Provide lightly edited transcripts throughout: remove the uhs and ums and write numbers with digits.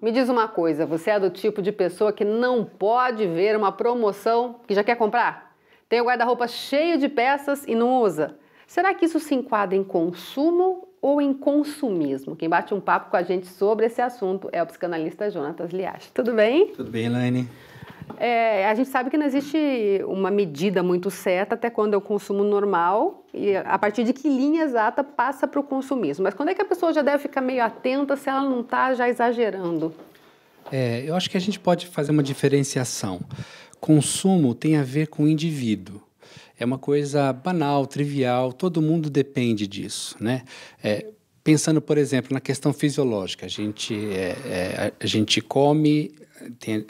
Me diz uma coisa, você é do tipo de pessoa que não pode ver uma promoção que já quer comprar? Tem o guarda-roupa cheio de peças e não usa? Será que isso se enquadra em consumo ou em consumismo? Quem bate um papo com a gente sobre esse assunto é o psicanalista Jonatas Liache. Tudo bem? Tudo bem, Elaine? A gente sabe que não existe uma medida muito certa até quando é o consumo normal e a partir de que linha exata passa para o consumismo. Mas quando é que a pessoa já deve ficar meio atenta se ela não está já exagerando? Eu acho que a gente pode fazer uma diferenciação. Consumo tem a ver com o indivíduo. É uma coisa banal, trivial, todo mundo depende disso, né? Pensando, por exemplo, na questão fisiológica, a gente come, tem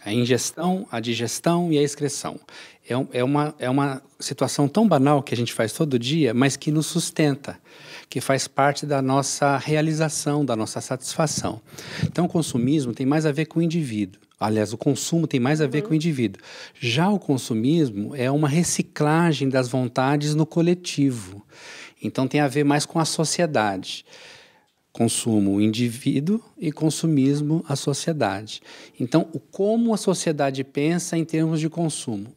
a ingestão, a digestão e a excreção. É uma situação tão banal que a gente faz todo dia, mas que nos sustenta, que faz parte da nossa realização, da nossa satisfação. Então, o consumismo tem mais a ver com o indivíduo. Aliás, o consumo tem mais a ver com o indivíduo. Já o consumismo é uma reciclagem das vontades no coletivo. Então, tem a ver mais com a sociedade. Consumo, o indivíduo, e consumismo, a sociedade. Então, como a sociedade pensa em termos de consumo.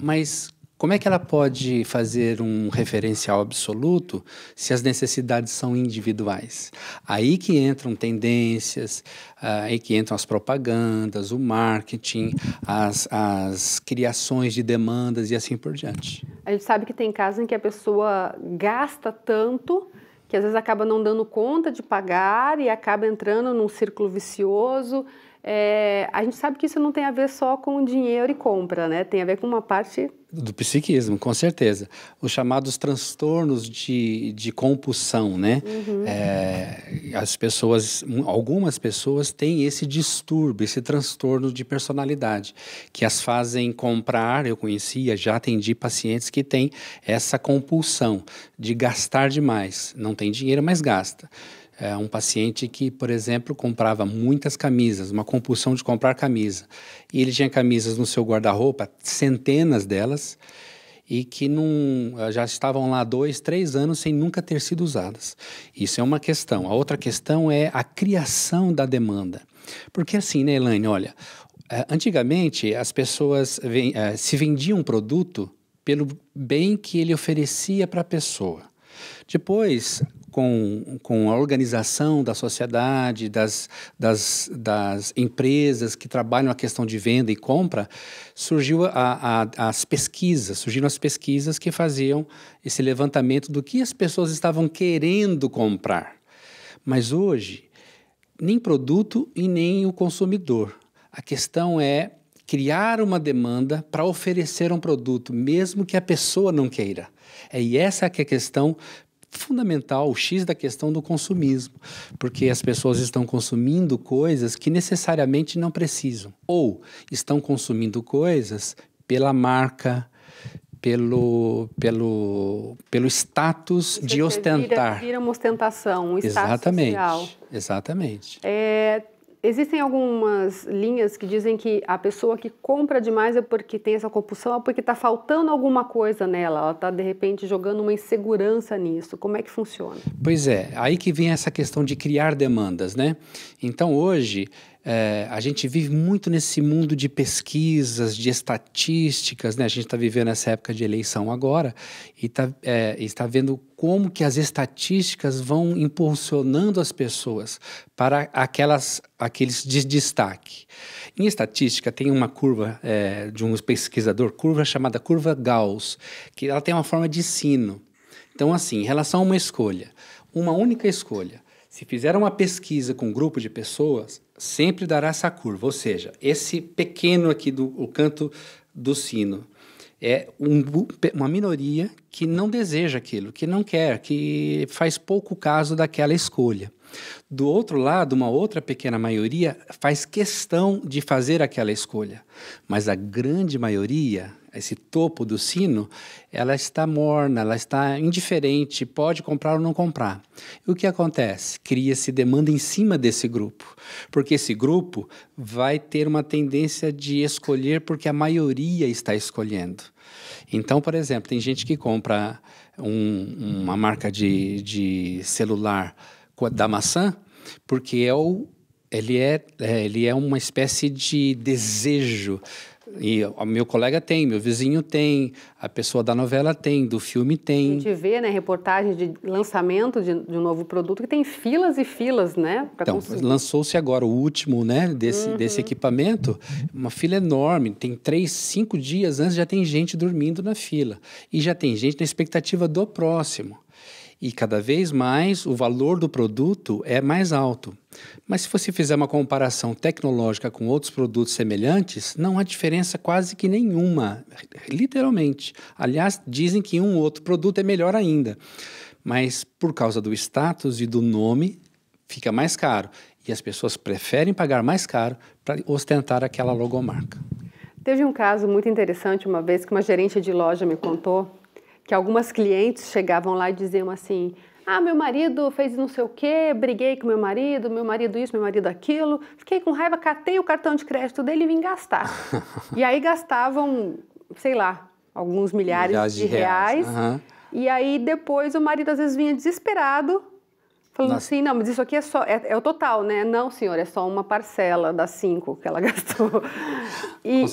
Mas como é que ela pode fazer um referencial absoluto se as necessidades são individuais? Aí que entram tendências, aí que entram as propagandas, o marketing, as criações de demandas e assim por diante. A gente sabe que tem casos em que a pessoa gasta tanto que às vezes acaba não dando conta de pagar e acaba entrando num círculo vicioso. A gente sabe que isso não tem a ver só com dinheiro e compra, né? Tem a ver com uma parte do psiquismo, com certeza. Os chamados transtornos de compulsão, né? Algumas pessoas têm esse distúrbio, esse transtorno de personalidade, que as fazem comprar. Eu conhecia, já atendi pacientes que têm essa compulsão de gastar demais. Não tem dinheiro, mas gasta. Um paciente que, por exemplo, comprava muitas camisas, uma compulsão de comprar camisa. E ele tinha camisas no seu guarda-roupa, centenas delas, e que já estavam lá 2, 3 anos sem nunca ter sido usadas. Isso é uma questão. A outra questão é a criação da demanda. Porque assim, né, Elaine, olha, antigamente as pessoas se vendiam um produto pelo bem que ele oferecia para a pessoa. Depois, com a organização da sociedade, das empresas que trabalham a questão de venda e compra, surgiram as pesquisas que faziam esse levantamento do que as pessoas estavam querendo comprar. Mas hoje, nem produto e nem o consumidor. A questão é criar uma demanda para oferecer um produto, mesmo que a pessoa não queira. E essa que é a questão fundamental, o X da questão do consumismo, porque as pessoas estão consumindo coisas que necessariamente não precisam, ou estão consumindo coisas pela marca, pelo status de ostentar. Vira uma ostentação, um status social. Exatamente. Existem algumas linhas que dizem que a pessoa que compra demais é porque tem essa compulsão, é porque está faltando alguma coisa nela, ela está, de repente, jogando uma insegurança nisso. Como é que funciona? Pois é, aí que vem essa questão de criar demandas, né? Então, hoje, a gente vive muito nesse mundo de pesquisas, de estatísticas, né? A gente está vivendo essa época de eleição agora e está vendo como que as estatísticas vão impulsionando as pessoas para aqueles de destaque. Em estatística, tem uma curva de um pesquisador, curva chamada curva Gauss, que ela tem uma forma de sino. Então, assim, em relação a uma escolha, uma única escolha, se fizer uma pesquisa com um grupo de pessoas, sempre dará essa curva, ou seja, esse pequeno aqui o canto do sino é uma minoria que não deseja aquilo, que não quer, que faz pouco caso daquela escolha. Do outro lado, uma outra pequena maioria faz questão de fazer aquela escolha, mas a grande maioria, esse topo do sino, ela está morna, ela está indiferente, pode comprar ou não comprar. E o que acontece? Cria-se demanda em cima desse grupo, porque esse grupo vai ter uma tendência de escolher porque a maioria está escolhendo. Então, por exemplo, tem gente que compra uma marca de celular da maçã porque é o ele é uma espécie de desejo. E o meu colega tem, meu vizinho tem, a pessoa da novela tem, do filme A tem. gente vê, né, reportagens de lançamento de um novo produto que tem filas e filas, né? Então, lançou-se agora o último, né, desse equipamento, uma fila enorme, tem 3, 5 dias antes já tem gente dormindo na fila. E já tem gente na expectativa do próximo. E cada vez mais o valor do produto é mais alto. Mas se você fizer uma comparação tecnológica com outros produtos semelhantes, não há diferença quase que nenhuma, literalmente. Aliás, dizem que um outro produto é melhor ainda. Mas por causa do status e do nome, fica mais caro. E as pessoas preferem pagar mais caro para ostentar aquela logomarca. Teve um caso muito interessante uma vez que uma gerente de loja me contou que algumas clientes chegavam lá e diziam assim: ah, meu marido fez não sei o quê, briguei com meu marido isso, meu marido aquilo, fiquei com raiva, catei o cartão de crédito dele e vim gastar. E aí gastavam, sei lá, alguns milhares de reais. Uhum. E aí depois o marido às vezes vinha desesperado, falando assim, não, mas isso aqui é o total, né? Não, senhor, é só uma parcela das 5 que ela gastou. E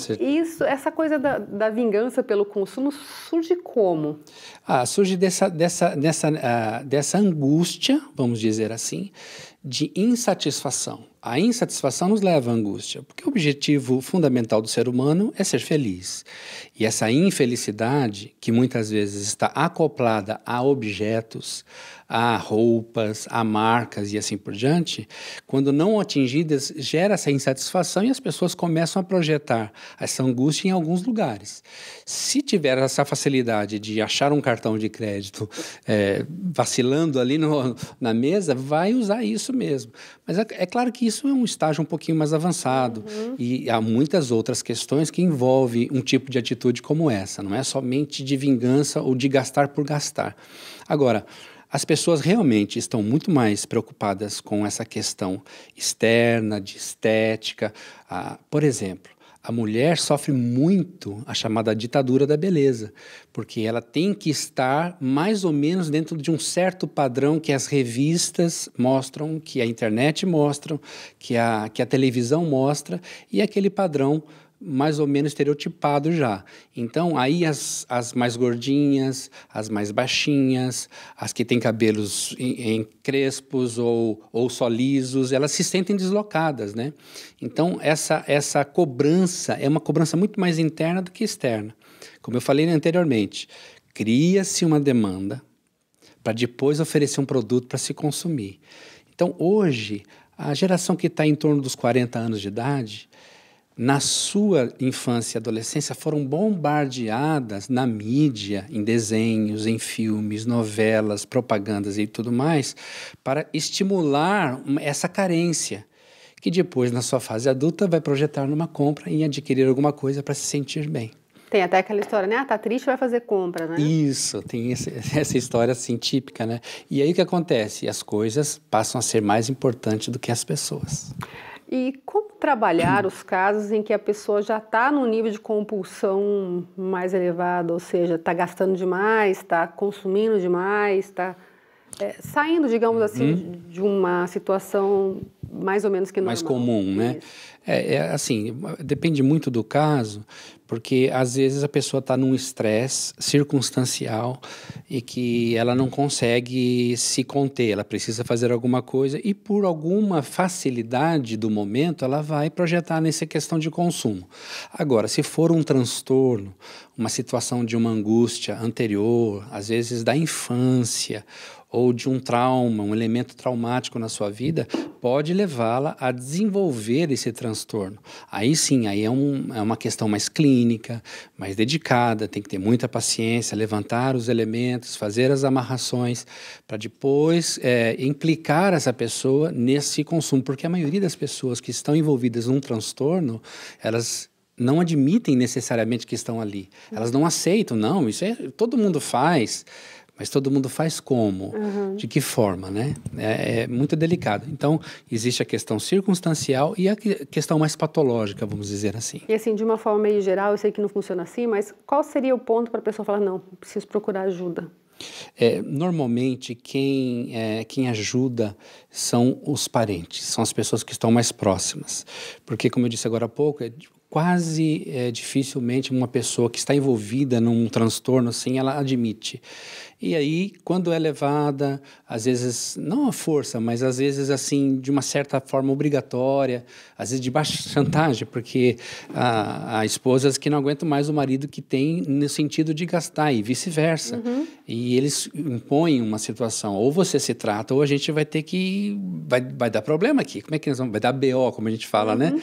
essa coisa da vingança pelo consumo surge como? Surge dessa angústia, vamos dizer assim, de insatisfação. A insatisfação nos leva à angústia, porque o objetivo fundamental do ser humano é ser feliz. E essa infelicidade, que muitas vezes está acoplada a objetos, a roupas, a marcas e assim por diante, quando não atingidas, gera essa insatisfação e as pessoas começam a projetar essa angústia em alguns lugares. Se tiver essa facilidade de achar um cartão de crédito vacilando ali na mesa, vai usar isso mesmo. Mas é claro que isso é um estágio um pouquinho mais avançado. E há muitas outras questões que envolvem um tipo de atitude como essa. Não é somente de vingança ou de gastar por gastar. Agora, as pessoas realmente estão muito mais preocupadas com essa questão externa, de estética. Por exemplo, a mulher sofre muito a chamada ditadura da beleza, porque ela tem que estar mais ou menos dentro de um certo padrão que as revistas mostram, que a internet mostra, que a televisão mostra, e aquele padrão mais ou menos estereotipado já. Então, aí as mais gordinhas, as mais baixinhas, as que têm cabelos em crespos ou só lisos, elas se sentem deslocadas, né? Então, essa cobrança é uma cobrança muito mais interna do que externa. Como eu falei anteriormente, cria-se uma demanda para depois oferecer um produto para se consumir. Então, hoje, a geração que está em torno dos 40 anos de idade, na sua infância e adolescência, foram bombardeadas na mídia, em desenhos, em filmes, novelas, propagandas e tudo mais, para estimular essa carência, que depois, na sua fase adulta, vai projetar numa compra e adquirir alguma coisa para se sentir bem. Tem até aquela história, né? Tá triste, vai fazer compra, né? Isso, tem essa história assim típica, né? E aí o que acontece? As coisas passam a ser mais importantes do que as pessoas. E como trabalhar os casos em que a pessoa já está num nível de compulsão mais elevado, ou seja, está gastando demais, está consumindo demais, está saindo, digamos assim, de uma situação mais ou menos que normal. Mais comum, né? Assim, depende muito do caso, porque às vezes a pessoa está num estresse circunstancial e que ela não consegue se conter, ela precisa fazer alguma coisa e por alguma facilidade do momento ela vai projetar nessa questão de consumo. Agora, se for um transtorno, uma situação de uma angústia anterior, às vezes da infância, ou de um trauma, um elemento traumático na sua vida, pode levá-la a desenvolver esse transtorno. Aí sim, aí é uma questão mais clínica, mais dedicada, tem que ter muita paciência, levantar os elementos, fazer as amarrações, para depois implicar essa pessoa nesse consumo, porque a maioria das pessoas que estão envolvidas num transtorno, elas não admitem necessariamente que estão ali. Elas não aceitam, não, isso todo mundo faz. Mas todo mundo faz como? De que forma, né? É muito delicado. Então, existe a questão circunstancial e a questão mais patológica, vamos dizer assim. E assim, de uma forma meio geral, eu sei que não funciona assim, mas qual seria o ponto para a pessoa falar, não, preciso procurar ajuda? Normalmente, quem ajuda são os parentes, são as pessoas que estão mais próximas. Porque, como eu disse agora há pouco, dificilmente uma pessoa que está envolvida num transtorno assim, ela admite. E aí, quando é levada, às vezes, não à força, mas às vezes assim, de uma certa forma obrigatória, às vezes de baixa chantagem, porque há esposas que não aguentam mais o marido que tem no sentido de gastar e vice-versa. E eles impõem uma situação, ou você se trata, ou a gente vai ter que, vai dar problema aqui. Como é que nós vamos, vai dar BO, como a gente fala, né?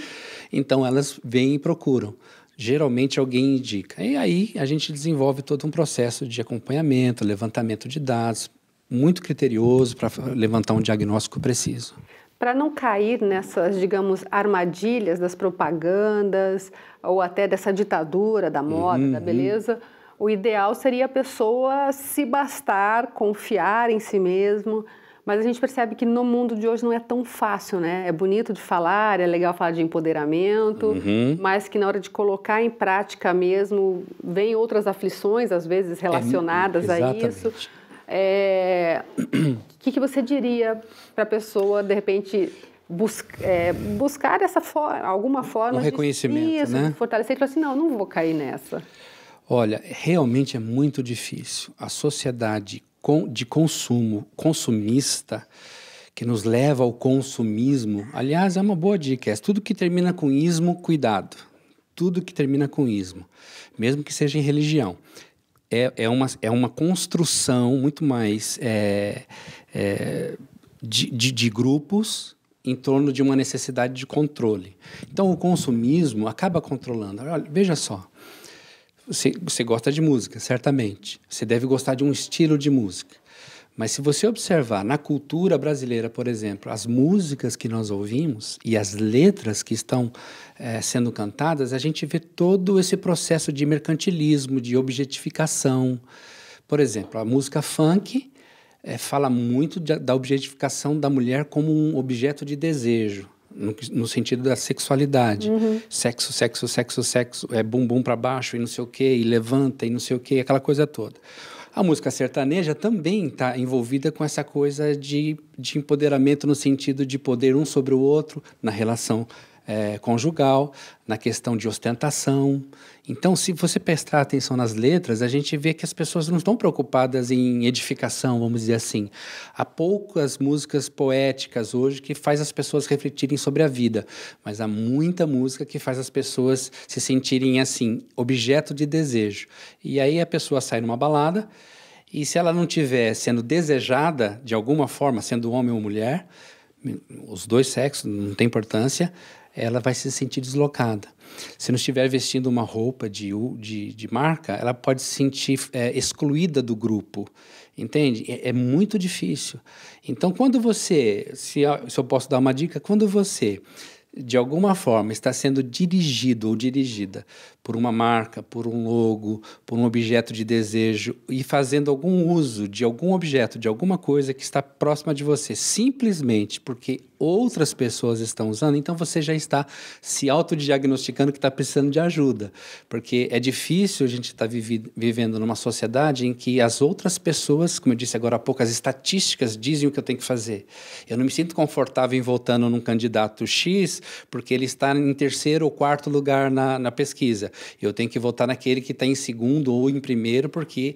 Então, elas vêm e procuram. Geralmente alguém indica. E aí a gente desenvolve todo um processo de acompanhamento, levantamento de dados, muito criterioso para levantar um diagnóstico preciso. Para não cair nessas, digamos, armadilhas das propagandas ou até dessa ditadura da moda, da beleza, o ideal seria a pessoa se bastar, confiar em si mesmo. Mas a gente percebe que no mundo de hoje não é tão fácil, né? É bonito de falar, é legal falar de empoderamento, mas que na hora de colocar em prática mesmo, vem outras aflições, às vezes, relacionadas a isso. O que você diria para a pessoa, de repente, buscar alguma forma reconhecimento, né? de fortalecer e falar assim, não vou cair nessa. Olha, realmente é muito difícil. A sociedade de consumo, consumista, que nos leva ao consumismo, aliás, é uma boa dica, tudo que termina com ismo, cuidado. Tudo que termina com ismo, mesmo que seja em religião. É uma construção muito mais de grupos em torno de uma necessidade de controle. Então, o consumismo acaba controlando. Olha, veja só, você gosta de música, certamente. Você deve gostar de um estilo de música. Mas se você observar na cultura brasileira, por exemplo, as músicas que nós ouvimos e as letras que estão sendo cantadas, a gente vê todo esse processo de mercantilismo, de objetificação. Por exemplo, a música funk fala muito da objetificação da mulher como um objeto de desejo. No sentido da sexualidade. Sexo, sexo, sexo, sexo, bumbum para baixo e não sei o quê, e levanta e não sei o quê, aquela coisa toda. A música sertaneja também está envolvida com essa coisa de empoderamento no sentido de poder um sobre o outro, na relação conjugal, na questão de ostentação. Então, se você prestar atenção nas letras, a gente vê que as pessoas não estão preocupadas em edificação, vamos dizer assim. Há poucas músicas poéticas hoje que faz as pessoas refletirem sobre a vida, mas há muita música que faz as pessoas se sentirem, assim, objeto de desejo. E aí a pessoa sai numa balada e se ela não estiver sendo desejada, de alguma forma, sendo homem ou mulher, os dois sexos, não tem importância, ela vai se sentir deslocada. Se não estiver vestindo uma roupa de marca, ela pode se sentir excluída do grupo, entende? É muito difícil. Então, quando você, se eu posso dar uma dica, quando você, de alguma forma, está sendo dirigido ou dirigida por uma marca, por um logo, por um objeto de desejo e fazendo algum uso de algum objeto, de alguma coisa que está próxima de você, simplesmente porque outras pessoas estão usando, então você já está se autodiagnosticando que está precisando de ajuda. Porque é difícil a gente estar vivendo numa sociedade em que as outras pessoas, como eu disse agora há pouco, as estatísticas dizem o que eu tenho que fazer. Eu não me sinto confortável em votando num candidato X porque ele está em terceiro ou quarto lugar na pesquisa. Eu tenho que votar naquele que está em segundo ou em primeiro porque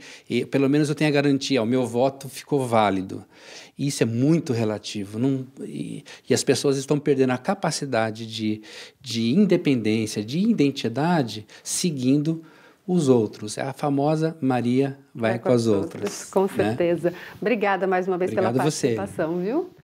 pelo menos eu tenho a garantia, o meu voto ficou válido. Isso é muito relativo. E as pessoas estão perdendo a capacidade de independência, de identidade, seguindo os outros. É a famosa Maria vai com as outras. Com certeza. Né? Obrigada mais uma vez pela participação, viu?